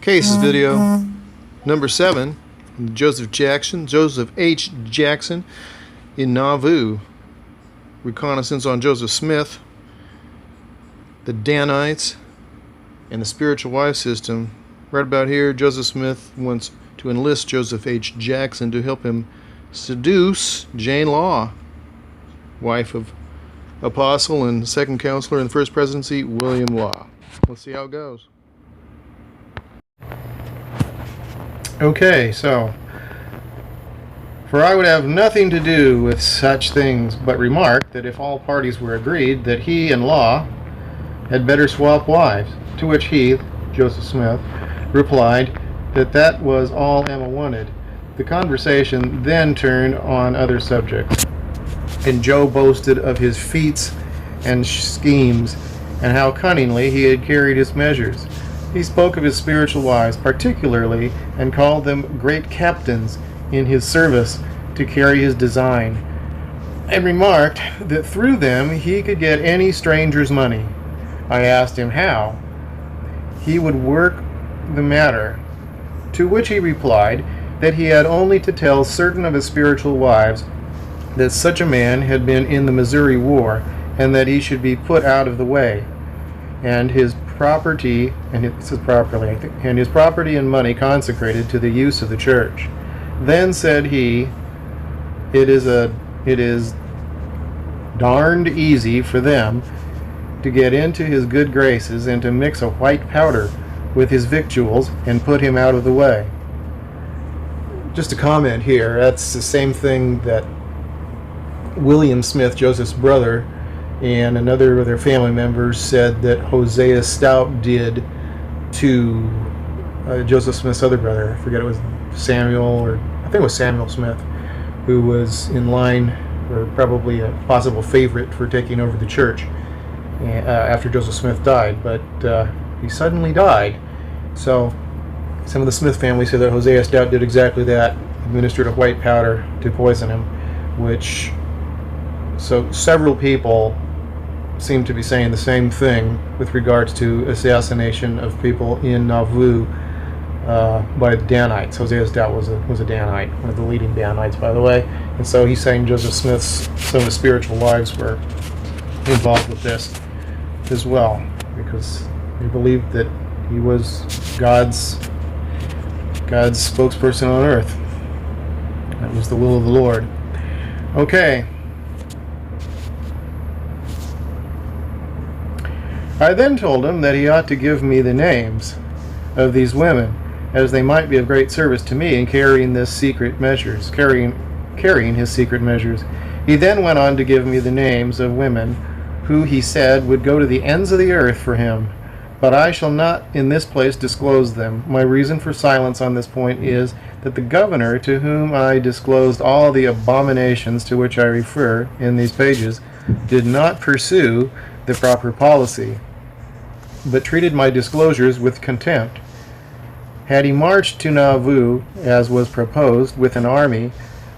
Cases video number 7. Joseph H. Jackson in Nauvoo. Reconnaissance on Joseph Smith, the Danites, and the spiritual wife system. Right about here, Joseph Smith wants to enlist Joseph H. Jackson to help him seduce Jane Law, wife of Apostle and second counselor in the first presidency, William Law. Let's see how it goes. Okay, so, for I would have nothing to do with such things, but remark that if all parties were agreed that he and Law had better swap wives, to which he, Joseph Smith, replied that that was all Emma wanted. The conversation then turned on other subjects, and Joe boasted of his feats and schemes, and how cunningly he had carried his measures. He spoke of his spiritual wives particularly, and called them great captains in his service to carry his design, and remarked that through them he could get any stranger's money. I asked him how he would work the matter, to which he replied that he had only to tell certain of his spiritual wives that such a man had been in the Missouri War, and that he should be put out of the way, and his property, and his property and money consecrated to the use of the church. Then said he, it is darned easy for them to get into his good graces and to mix a white powder with his victuals and put him out of the way. Just a comment here, that's the same thing that William Smith, Joseph's brother, and another of their family members said that Hosea Stout did to Joseph Smith's other brother. I forget, it was Samuel, or I think it was Samuel Smith, who was in line, or probably a possible favorite for taking over the church after Joseph Smith died, but he suddenly died. So some of the Smith family say that Hosea Stout did exactly that, administered a white powder to poison him, which, so several people seem to be saying the same thing with regards to assassination of people in Nauvoo by the Danites. Hosea Stout was a Danite, one of the leading Danites, by the way. And so he's saying Joseph Smith's, some of his spiritual wives were involved with this as well, because they believed that he was God's spokesperson on earth. That was the will of the Lord. Okay. I then told him that he ought to give me the names of these women, as they might be of great service to me in carrying his secret measures. He then went on to give me the names of women who, he said, would go to the ends of the earth for him, but I shall not in this place disclose them. My reason for silence on this point is that the governor, to whom I disclosed all the abominations to which I refer in these pages, did not pursue the proper policy, but treated my disclosures with contempt. Had he marched to Nauvoo, as was proposed, with an army,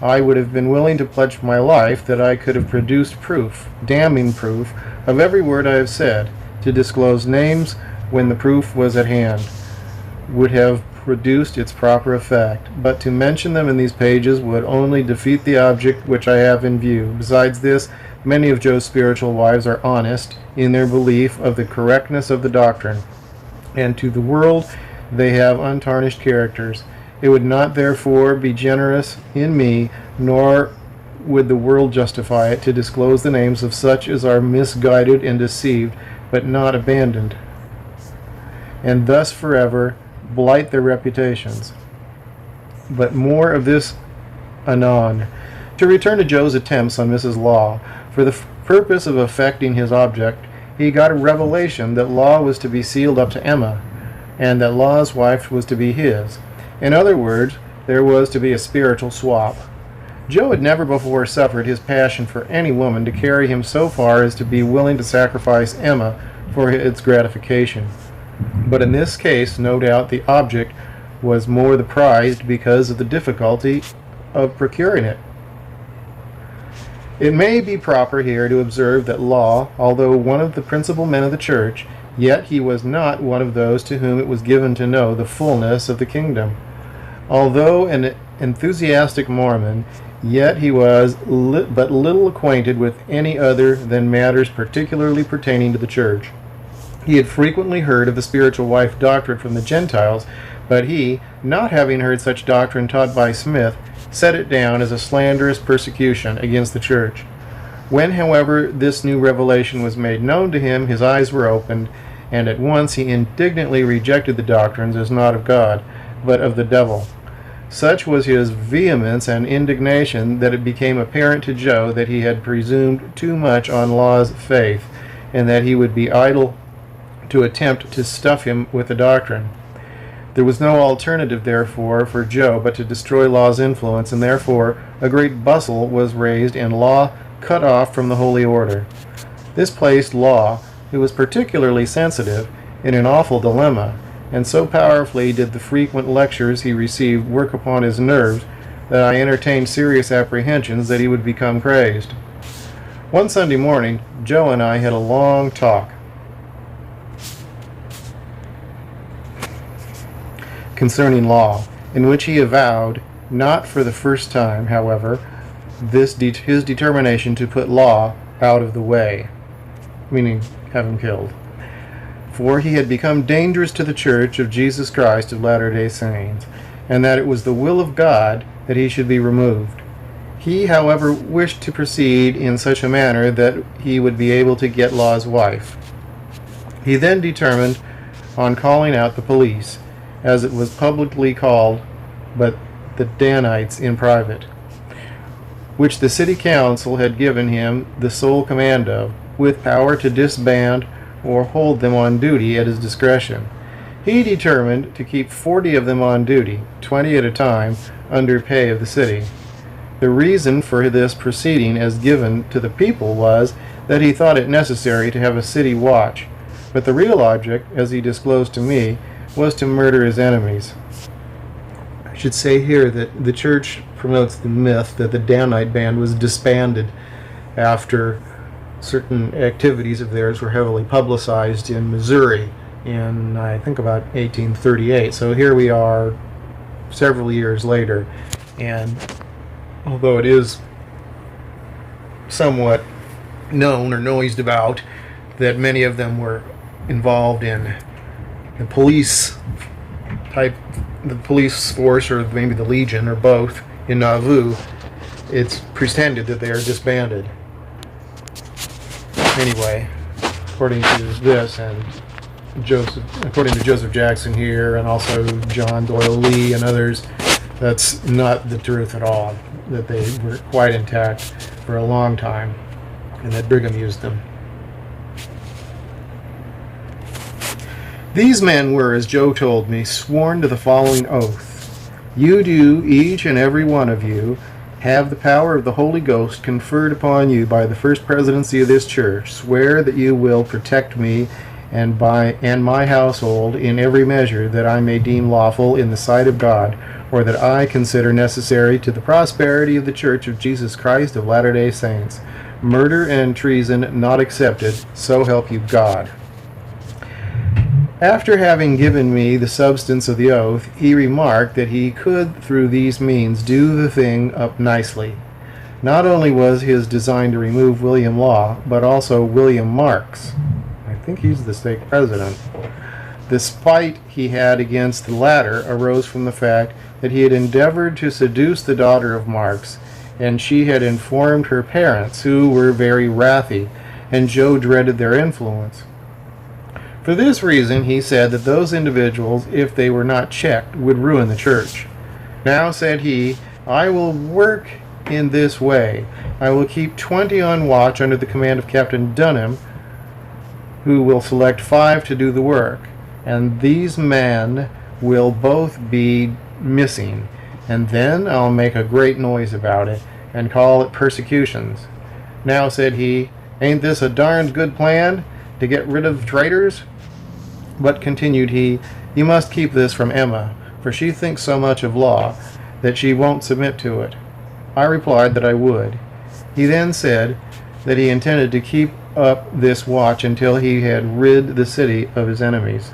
I would have been willing to pledge my life that I could have produced proof, damning proof, of every word I have said. To disclose names when the proof was at hand would have produced its proper effect, but to mention them in these pages would only defeat the object which I have in view. Besides this, many of Joe's spiritual wives are honest in their belief of the correctness of the doctrine, and to the world they have untarnished characters. It would not therefore be generous in me, nor would the world justify it, to disclose the names of such as are misguided and deceived, but not abandoned, and thus forever blight their reputations. But more of this anon. To return to Joe's attempts on Mrs. Law, for the purpose of effecting his object, he got a revelation that Law was to be sealed up to Emma, and that Law's wife was to be his. In other words, there was to be a spiritual swap. Joe had never before suffered his passion for any woman to carry him so far as to be willing to sacrifice Emma for its gratification. But in this case, no doubt the object was more the prized because of the difficulty of procuring it. It may be proper here to observe that Law, although one of the principal men of the church, Yet he was not one of those to whom it was given to know the fullness of the kingdom. Although an enthusiastic Mormon, yet he was but little acquainted with any other than matters particularly pertaining to the church. He had frequently heard of the spiritual wife doctrine from the Gentiles, but he, not having heard such doctrine taught by Smith, set it down as a slanderous persecution against the church. When, however, this new revelation was made known to him, his eyes were opened, and at once he indignantly rejected the doctrines as not of God, but of the devil. Such was his vehemence and indignation that it became apparent to Joe that he had presumed too much on Law's faith, and that he would be idle to attempt to stuff him with the doctrine. There was no alternative, therefore, for Joe but to destroy Law's influence, and therefore a great bustle was raised and Law cut off from the Holy Order. This placed Law, who was particularly sensitive, in an awful dilemma, and so powerfully did the frequent lectures he received work upon his nerves that I entertained serious apprehensions that he would become crazed. One Sunday morning, Joe and I had a long talk concerning Law, in which he avowed, not for the first time, however, his determination to put Law out of the way, meaning have him killed. For he had become dangerous to the Church of Jesus Christ of Latter-day Saints, and that it was the will of God that he should be removed. He, however, wished to proceed in such a manner that he would be able to get Law's wife. He then determined on calling out the police, as it was publicly called, but the Danites in private, which the city council had given him the sole command of, with power to disband or hold them on duty at his discretion. He determined to keep 40 of them on duty, 20 at a time, under pay of the city. The reason for this proceeding as given to the people was that he thought it necessary to have a city watch, but the real object, as he disclosed to me, was to murder his enemies. I should say here that the church promotes the myth that the Danite band was disbanded after certain activities of theirs were heavily publicized in Missouri in, I think, about 1838. So here we are several years later, and although it is somewhat known or noised about that many of them were involved in the police force, or maybe the Legion, or both, in Nauvoo, it's pretended that they are disbanded. Anyway, according to this, and according to Joseph Jackson here, and also John Doyle Lee and others, that's not the truth at all, that they were quite intact for a long time, and that Brigham used them. These men were, as Joe told me, sworn to the following oath. You do, each and every one of you, have the power of the Holy Ghost conferred upon you by the first presidency of this church. Swear that you will protect me and my household in every measure that I may deem lawful in the sight of God, or that I consider necessary to the prosperity of the Church of Jesus Christ of Latter-day Saints. Murder and treason not accepted, so help you God. After having given me the substance of the oath, he remarked that he could, through these means, do the thing up nicely. Not only was his design to remove William Law, but also William Marks. I think he's the stake president. The spite he had against the latter arose from the fact that he had endeavored to seduce the daughter of Marks, and she had informed her parents, who were very wrathy, and Joe dreaded their influence. For this reason, he said that those individuals, if they were not checked, would ruin the church. Now, said he, I will work in this way. I will keep 20 on watch under the command of Captain Dunham, who will select 5 to do the work, and these men will both be missing, and then I'll make a great noise about it, and call it persecutions. Now, said he, ain't this a darned good plan, to get rid of traitors? But, continued he, you must keep this from Emma, for she thinks so much of Law that she won't submit to it. I replied that I would. He then said, that he intended to keep up this watch until he had rid the city of his enemies.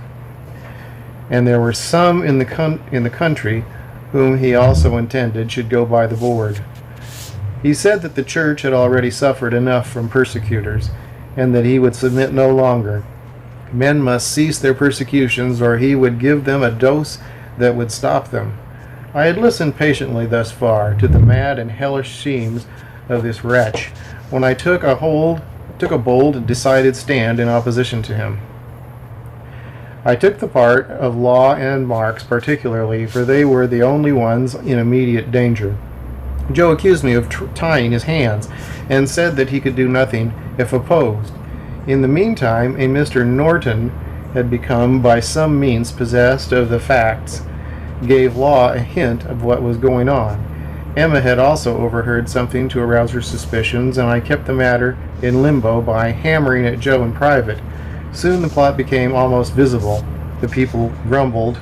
And there were some in the country whom he also intended should go by the board. He said that the church had already suffered enough from persecutors, and that he would submit no longer. Men must cease their persecutions, or he would give them a dose that would stop them. I had listened patiently thus far to the mad and hellish schemes of this wretch, when I took a bold and decided stand in opposition to him. I took the part of Law and Marx particularly, for they were the only ones in immediate danger. Joe accused me of tying his hands, and said that he could do nothing if opposed. In the meantime, a Mr. Norton had become by some means possessed of the facts, gave Law a hint of what was going on. Emma had also overheard something to arouse her suspicions, and I kept the matter in limbo by hammering at Joe in private. Soon the plot became almost visible. The people grumbled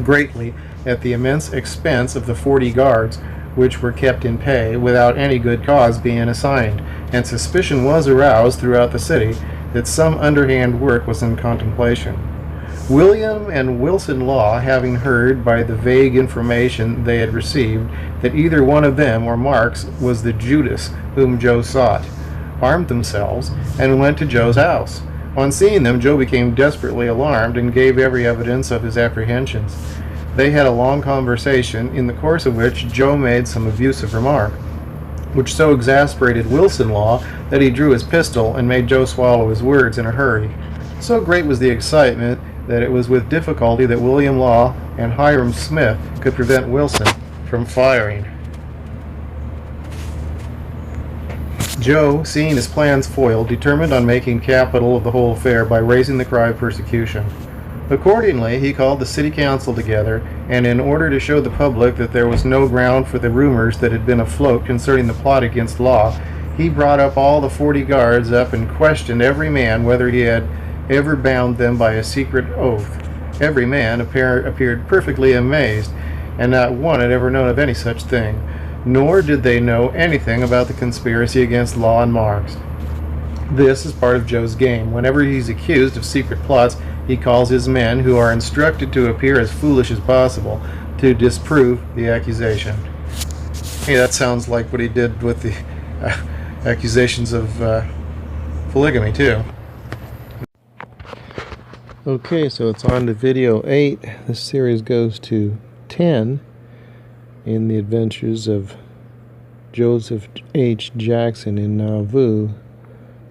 greatly at the immense expense of the 40 guards, which were kept in pay without any good cause being assigned, and suspicion was aroused throughout the city that some underhand work was in contemplation. William and Wilson Law, having heard by the vague information they had received that either one of them or Marx was the Judas whom Joe sought, armed themselves and went to Joe's house. On seeing them, Joe became desperately alarmed and gave every evidence of his apprehensions. They had a long conversation, in the course of which Joe made some abusive remark, which so exasperated Wilson Law that he drew his pistol and made Joe swallow his words in a hurry. So great was the excitement that it was with difficulty that William Law and Hiram Smith could prevent Wilson from firing. Joe, seeing his plans foiled, determined on making capital of the whole affair by raising the cry of persecution. Accordingly, he called the city council together, and in order to show the public that there was no ground for the rumors that had been afloat concerning the plot against Law, he brought up all the 40 guards up and questioned every man whether he had ever bound them by a secret oath. Every man appeared perfectly amazed, and not one had ever known of any such thing, nor did they know anything about the conspiracy against Law and Marx. This is part of Joe's game. Whenever he's accused of secret plots, he calls his men, who are instructed to appear as foolish as possible, to disprove the accusation. Hey, that sounds like what he did with the accusations of polygamy, too. Okay, so it's on to video 8. This series goes to 10 in the adventures of Joseph H. Jackson in Nauvoo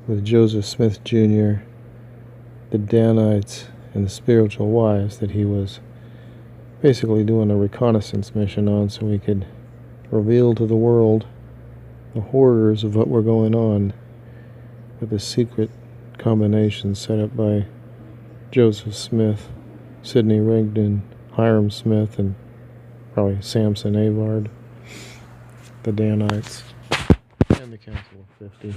with Joseph Smith Jr., the Danites, and the spiritual wives that he was basically doing a reconnaissance mission on, so we could reveal to the world the horrors of what were going on with the secret combination set up by Joseph Smith, Sidney Rigdon, Hiram Smith, and probably Samson Avard, the Danites, and the Council of 50.